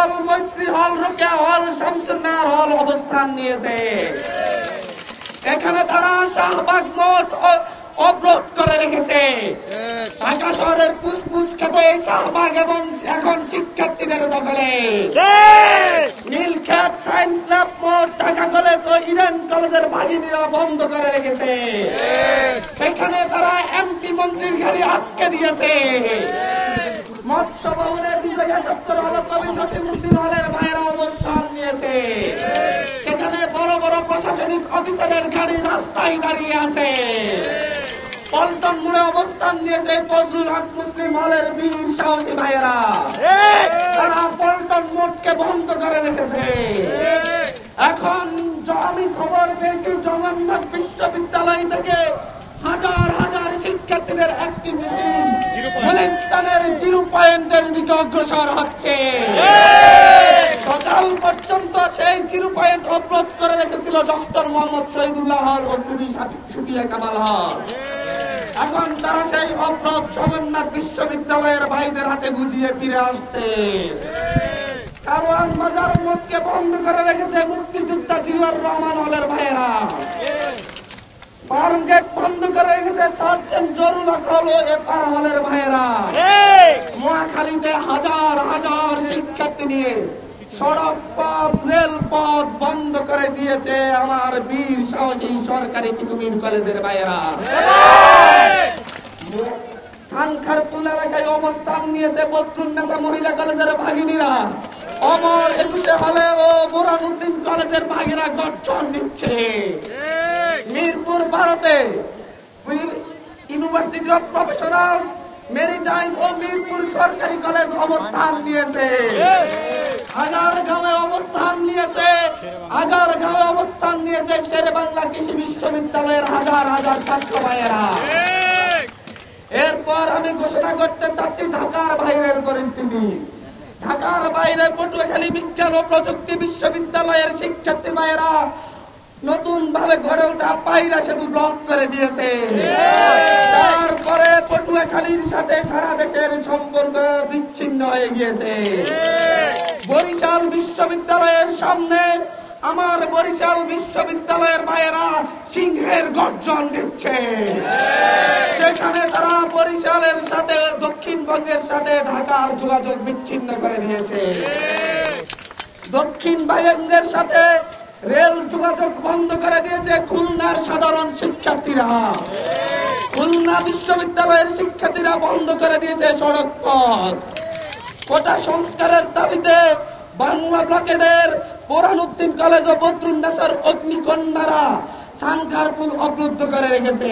হল, মৈত্রী হল, রোকেয়া হল, শামসুন্নাহার হল অবস্থান নিয়েছে। এখানে তারা শাহবাগ মোড় অবরোধ করে রেখেছে। ঢাকা শহরের ফুসফুস খেতে শাহবাগ এবং এখন শিক্ষার্থীদের দখলে। নীলক্ষেত, সায়েন্স ল্যাব মোড়, ঢাকা কলেজ ও ইডেন কলেজের ভাগিনীরা বন্ধ করে রেখেছে। সেখানে তারা এমপি মন্ত্রীর গাড়ি আটকে দিয়েছে। মৎস্য ভবনের ২৭৭ হল কবি নসিমুদ্দিন হলের ভাইয়েরা অবস্থান নিয়েছে। সেখানে বড় বড় প্রশাসনিক অফিসারের গাড়ি রাস্তায় দাঁড়িয়ে আছে। পল্টন মোড়ে অবস্থান নিয়েছে ফজলুল হক মুসলিম হলের বীর সাহসী ভাইয়েরা। তারা পল্টন মোড়কে বন্ধ করে রেখেছে। এখন আমি খবর পেয়েছি জগন্নাথ বিশ্ববিদ্যালয় থেকে হাজার হাজার শিক্ষার্থীদের একটি মিছিল গুলিস্তানের 0 পয়েন্টের দিকে অগ্রসর হচ্ছে। সকাল পর্যন্ত সেই 0 পয়েন্ট অবরোধ করে রেখেছিল ডক্টর মোহাম্মদ শহীদুল্লাহ হল ও টুবি সুফিয়া কামাল হল। এখন তারা সেই অবরোধ জগন্নাথ বিশ্ববিদ্যালয়ের ভাইদের হাতে বুঝিয়ে ফিরে আসছে। কারওয়ান বাজার মোড়কে বন্ধ করে রেখেছে মুক্তিযোদ্ধা জিয়াউর রহমান হলের ভাইয়েরা। ফার্ম গেট বন্ধ করে রেখেছে সার্জেন্ট জরুল হল ও এপার হলের ভাইয়েরা। মহাখালীতে হাজার হাজার শিক্ষার্থী নিয়ে সড়ক পথ, রেলপথ বন্ধ করে দিয়েছে আমার বীর সাহসী সরকারি কিতুমির কলেজের ভাইয়েরা। সানখারপুল এলাকায় অবস্থান নিয়েছে বদরুন্নেসা মহিলা কলেজের ভাগিনীরা। অমর 21 হলে ও বোরহানুদ্দিন কলেজের ভাগিরা গর্জন দিচ্ছে। মিরপুর ভারতে ইউনিভার্সিটি অফ প্রফেশনালস, মেরিটাইম ও মিরপুর সরকারি কলেজ অবস্থান নিয়েছে। আগারগাঁওয়ে অবস্থান নিয়েছে শেরেবাংলা কৃষি বিশ্ববিদ্যালয়ের হাজার হাজার ছাত্র ভাইয়েরা। এরপর আমি ঘোষণা করতে চাচ্ছি ঢাকার বাইরের পরিস্থিতি। ঢাকার বাইরে পটুয়াখালী বিজ্ঞান ও প্রযুক্তি বিশ্ববিদ্যালয়ের শিক্ষার্থী ভাইয়েরা নতুন ভাবে গড়ে ওঠা পায়রা সেতু ব্লক করে দিয়েছে। তারপরে পটুয়াখালীর সাথে সারা দেশের সম্পর্ক বিচ্ছিন্ন হয়ে গিয়েছে। বরিশাল বিশ্ববিদ্যালয়ের সামনে আমার বরিশাল বিশ্ববিদ্যালয়ের ভাইয়েরা সিংহের গর্জন দিচ্ছে। সেখানে তারা বরিশালের সাথে দক্ষিণবঙ্গের সাথে ঢাকার যোগাযোগ বিচ্ছিন্ন করে দিয়েছে। দক্ষিণবঙ্গের সাথে রেল যোগাযোগ বন্ধ করে দিয়েছে খুলনার সাধারণ শিক্ষার্থীরা। খুলনা বিশ্ববিদ্যালয়ের শিক্ষার্থীরা বন্ধ করে দিয়েছে সড়ক পথ। কোটা সংস্কারের দাবিতে বাংলা ব্লকের বোরহানুদ্দিন কলেজ ও বদরুন্নেসার অগ্নিকন্যারা সানখারপুল অবরুদ্ধ করে রেখেছে।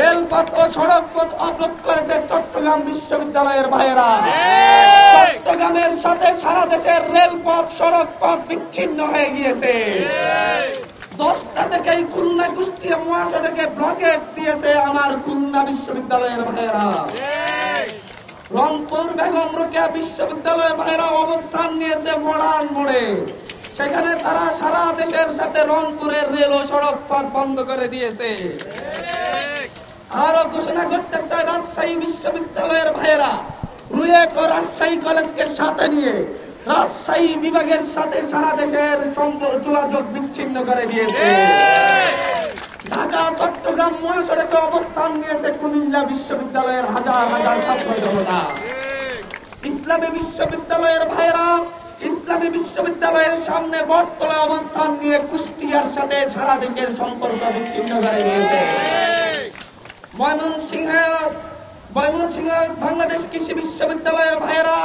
রেলপথ ও সড়ক পথ অবরোধ করেছে চট্টগ্রাম বিশ্ববিদ্যালয়ের ভাইয়েরা। চট্টগ্রামের সাথে সারা দেশের রেলপথ, সড়ক পথ বিচ্ছিন্ন হয়ে গিয়েছে। 10টা থেকেই খুলনা কুষ্টিয়া মহাসড়কে ব্লকেট দিয়েছে আমার খুলনা বিশ্ববিদ্যালয়ের ভাইয়েরা। রংপুর বেগম রোকেয়া বিশ্ববিদ্যালয়ের ভাইয়েরা অবস্থান নিয়েছে মডার্ন মোড়ে। সেখানে তারা সারা দেশের সাথে রংপুরের রেল ও সড়ক পথ বন্ধ করে দিয়েছে। আরো ঘোষণা করতে চাই রাজশাহী বিশ্ববিদ্যালয়ের ভাইয়েরা রুয়েট ও রাজশাহী কলেজকে সাথে নিয়ে রাজশাহী বিভাগের সাথে সারা দেশের সম্পর্ক যোগাযোগ বিচ্ছিন্ন করে দিয়েছে। ঢাকা চট্টগ্রাম মহাসড়কে অবস্থান নিয়েছে কুমিল্লা বিশ্ববিদ্যালয়ের হাজার হাজার ছাত্র জনতা। ইসলামী বিশ্ববিদ্যালয়ের ভাইয়েরা ইসলামী বিশ্ববিদ্যালয়ের সামনে বটতলা অবস্থান নিয়ে কুষ্টিয়ার সাথে সারা দেশের সম্পর্ক বিচ্ছিন্ন করে দিয়েছে। ময়মনসিংহ বাংলাদেশ কৃষি বিশ্ববিদ্যালয়ের ভাইয়েরা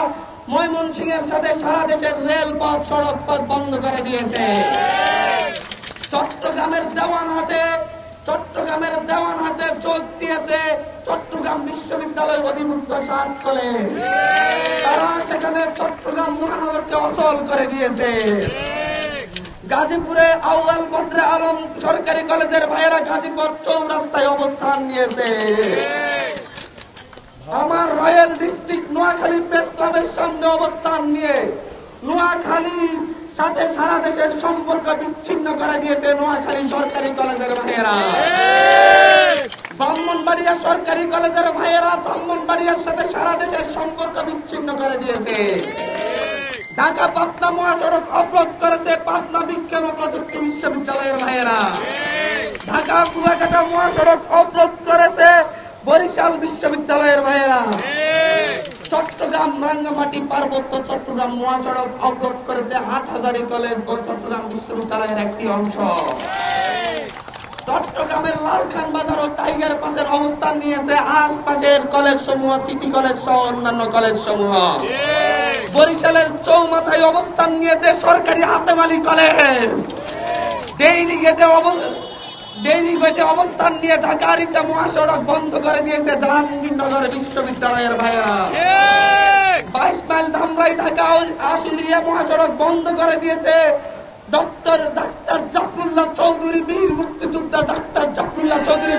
ময়মনসিংহের সাথে সারা দেশের রেলপথ, সড়ক পথ বন্ধ করে দিয়েছে। চট্টগ্রামের দেওয়ানহাটে যোগ দিয়েছে চট্টগ্রাম বিশ্ববিদ্যালয় অধিভুক্ত 7 কলেজ। তারা সেখানে চট্টগ্রাম মহানগরকে অচল করে দিয়েছে। গাজীপুরে আউয়াল বদরে আলম সরকারি কলেজের ভাইয়েরা গাজীপুর চৌরাস্তায় অবস্থান নিয়েছে। আমার রয়্যাল ডিস্ট্রিক্ট নোয়াখালী প্রেস ক্লাবের সামনে অবস্থান নিয়ে নোয়াখালীর সাথে সারা দেশের সম্পর্ক বিচ্ছিন্ন করে দিয়েছে নোয়াখালী সরকারি কলেজের ভাইয়েরা। ব্রাহ্মণবাড়িয়া সরকারি কলেজের ভাইয়েরা ব্রাহ্মণবাড়িয়ার সাথে সারা দেশের সম্পর্ক বিচ্ছিন্ন করে দিয়েছে। ঢাকা পাবনা মহাসড়ক অবরোধ করেছে পাবনা বিজ্ঞান ও প্রযুক্তি বিশ্ববিদ্যালয়ের ভাইয়েরা। ঢাকা কুয়াকাটা মহাসড়ক অবরোধ করেছে বরিশাল বিশ্ববিদ্যালয়ের ভাইয়েরা। চট্টগ্রাম রাঙ্গামাটি পার্বত্য চট্টগ্রাম মহাসড়ক অবরোধ করেছে হাটহাজারী কলেজ ও চট্টগ্রাম বিশ্ববিদ্যালয়ের একটি অংশ। চট্টগ্রামের লালখান বাজার ও টাইগার পাসের অবস্থান নিয়েছে আশপাশের কলেজ সমূহ, সিটি কলেজ সহ অন্যান্য কলেজ সমূহ। বরিশালের চৌমাথায় অবস্থান নিয়েছে সরকারি হাতেম আলী কলেজ। ডেইলি গেটে অবস্থান নিয়ে ঢাকা আরিচা মহাসড়ক বন্ধ করে দিয়েছে জাহাঙ্গীরনগর বিশ্ববিদ্যালয়ের ভাইয়েরা। 22 মাইল ধামরাই ঢাকা আশুলিয়া মহাসড়ক বন্ধ করে দিয়েছে ডাক্তার জাফরুল্লাহ চৌধুরী, বীর মুক্তিযোদ্ধা ডাক্তার জাফরুল্লাহ চৌধুরী।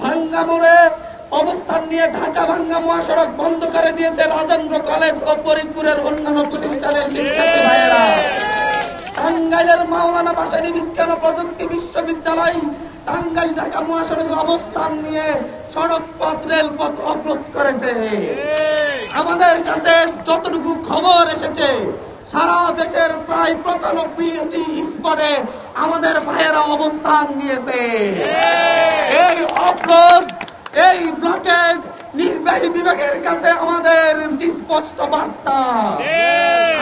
ভাঙ্গামোড়ে অবস্থান নিয়ে ঢাকা ভাঙ্গা মহাসড়ক বন্ধ করে দিয়েছে রাজেন্দ্র কলেজ ও ফরিদপুরের অন্যান্য প্রতিষ্ঠানের শিক্ষার্থী ভাইয়েরা। টাঙ্গাইলের মাওলানা ভাসানী বিজ্ঞান ও প্রযুক্তি বিশ্ববিদ্যালয় টাঙ্গাইল ঢাকা মহাসড়কে অবস্থান নিয়ে সড়ক পথ রেলপথ অবরোধ করেছে। আমাদের কাছে যতটুকু খবর এসেছে সারা দেশের প্রায় 95টি স্পটে আমাদের ভাইয়েরা অবস্থান নিয়েছে। এই অবরোধ, এই ব্লকেড নির্বাহী বিভাগের কাছে আমাদের স্পষ্ট বার্তা,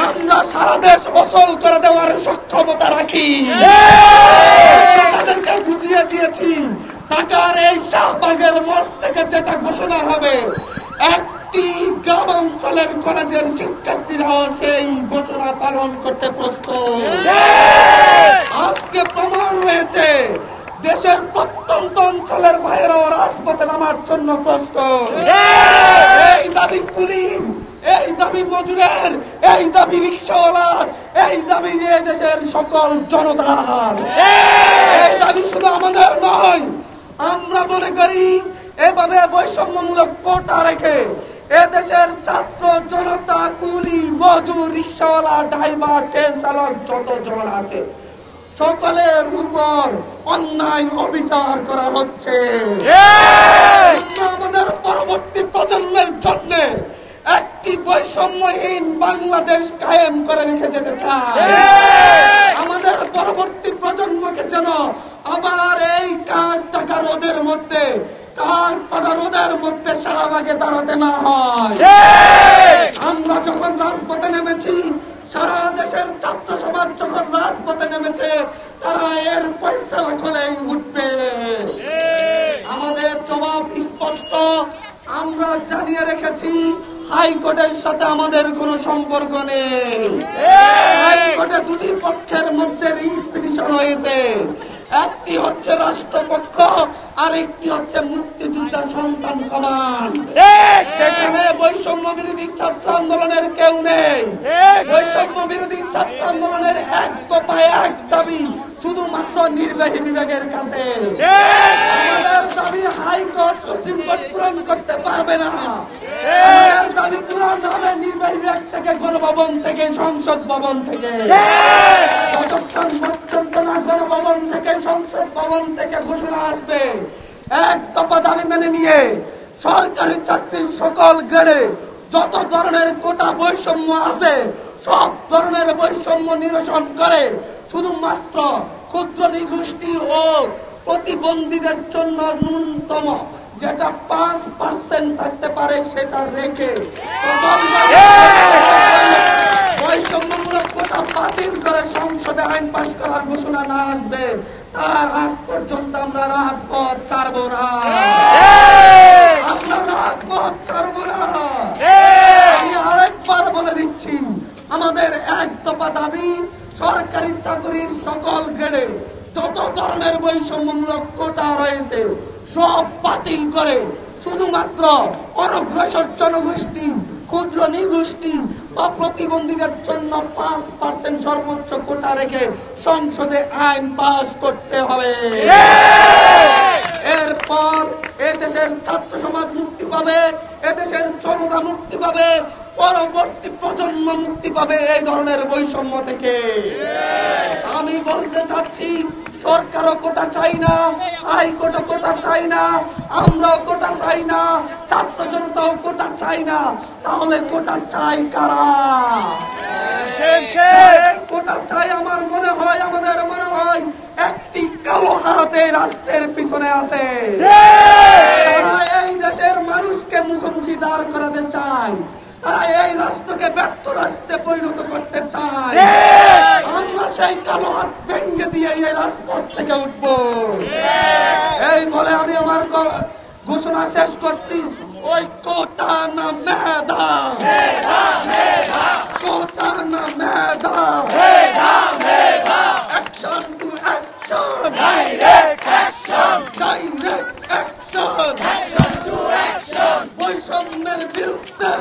আমরা সারা দেশ অচল করে দেওয়ার সক্ষমতা রাখি। তাদেরকে বুঝিয়ে দিয়েছি ঢাকার এই শাহবাগের মঞ্চ থেকে যেটা ঘোষণা হবে, একটি গ্রামাঞ্চলের কলেজের শিক্ষার্থীরাও সেই ঘোষণা পালন করতে প্রস্তুত। আজকে প্রমাণ হয়েছে দেশের প্রত্যন্ত অঞ্চলের ভাইয়েরাও রাজপথে নামার জন্য প্রস্তুত। এই দাবি কুলির, এই দাবি মজুরের, এই দাবি রিক্সাওয়ালার, এই দাবি নিয়ে দেশের সকল জনতার। এই দাবি শুধু আমাদের নয়, আমরা মনে করি এভাবে বৈষম্যমূলক কোটা রেখে এদেশের ছাত্র জনতা, কুলি, মজুর, রিক্সাওয়ালা, ড্রাইভার, ট্রেন চালক যতজন আছে সকলের উপর অন্যায় অবিচার করা হচ্ছে। আমাদের পরবর্তী প্রজন্মের জন্য একটি বৈষম্যহীন বাংলাদেশ কায়েম করে রেখে যেতে চায়। আমাদের পরবর্তী প্রজন্মকে যেন আবার এই কাঠটাকা রোদের মধ্যে, কাঠপাটা রোদের মধ্যে শাহবাগে দাঁড়াতে না হয়। আমরা যখন রাজপথে নেমেছি, সারা দেশের ছাত্র সমাজ যখন রাজপথে নেমেছে, তারা এর ফয়সালা করেই উঠবে। আমাদের জবাব স্পষ্ট, আমরা জানিয়ে রেখেছি হাইকোর্টের সাথে আমাদের কোনো সম্পর্ক নেই। হাইকোর্টে দুটি পক্ষের মধ্যে রিট পিটিশন হয়েছে, একটি হচ্ছে রাষ্ট্রপক্ষ আর একটি হচ্ছে মুক্তিযোদ্ধা সন্তান কমান। সেখানে বৈষম্য বিরোধী ছাত্র আন্দোলনের কেউ নেই। বৈষম্য বিরোধী ছাত্র আন্দোলনের এক দফায় এক দাবি শুধুমাত্র নির্বাহী বিভাগের কাছে। আমাদের দাবি হাইকোর্ট, সুপ্রিম কোর্ট পূরণ করতে পারবে না। আমাদের দাবি পূরণ হবে নির্বাহী বিভাগ থেকে, গণভবন থেকে, সংসদ ভবন থেকে। যতক্ষণ পর্যন্ত না গণভবন থেকে, সংসদ ভবন থেকে ঘোষণা আসবে এক দফা দাবি মেনে নিয়ে সরকারি চাকরির সকল গ্রেডে যত ধরনের কোটা বৈষম্য আছে সব ধরনের বৈষম্য নিরসন করে শুধুমাত্র ক্ষুদ্র নিগোষ্ঠী ও প্রতিবন্ধীদের জন্য ন্যূনতম যেটা 5% থাকতে পারে সেটা রেখে বৈষম্যমূলক কোটা বাতিল করে সংসদে আইন পাশ করার ঘোষণা না আসবে তার আগ পর্যন্ত আমরা রাজপথ ছাড়ব না। আমরা রাজপথ ছাড়ব না। আমি আরেকবার বলে দিচ্ছি, আমাদের এক দফা দাবি সরকারি চাকরির সকল গ্রেডে যত ধরনের বৈষম্যমূলক কোটা রয়েছে সব বাতিল করে শুধুমাত্র অনগ্রসর জনগোষ্ঠী, ক্ষুদ্র নিগোষ্ঠী বা প্রতিবন্ধীদের জন্য 5% সর্বোচ্চ কোটা রেখে সংসদে আইন পাস করতে হবে। এরপর এদেশের ছাত্র সমাজ মুক্তি পাবে, এদেশের জনতা মুক্তি পাবে, পরবর্তী প্রজন্ম মুক্তি পাবে এই ধরনের বৈষম্য থেকে। আমি বলতে চাচ্ছি, সরকারও কোটা চাই না, হাইকোর্টও কোটা চাই না, আমরাও কোটা চাই না, ছাত্র জনতাও কোটা চাই না। তাহলে কোটা চাই কারা? কোটা চাই আমার মনে হয়, আমাদের মনে হয় একটি কালো হাতে রাষ্ট্রের পিছনে আছে। তারা এই দেশের মানুষকে মুখোমুখি দাঁড় করাতে চায়, তারা এই রাষ্ট্রকে ব্যর্থ রাষ্ট্রে পরিণত করতে চায়। আমরা সেই কালো হাত ভেঙে দিয়ে এই রাজপথ থেকে উঠব। এই বলে আমি আমার ঘোষণা শেষ করছি। ওই কোটা না মেধা, কোটা না মেধা, action to action, direct action, direct action, action to action, বৈষম্যের বিরুদ্ধে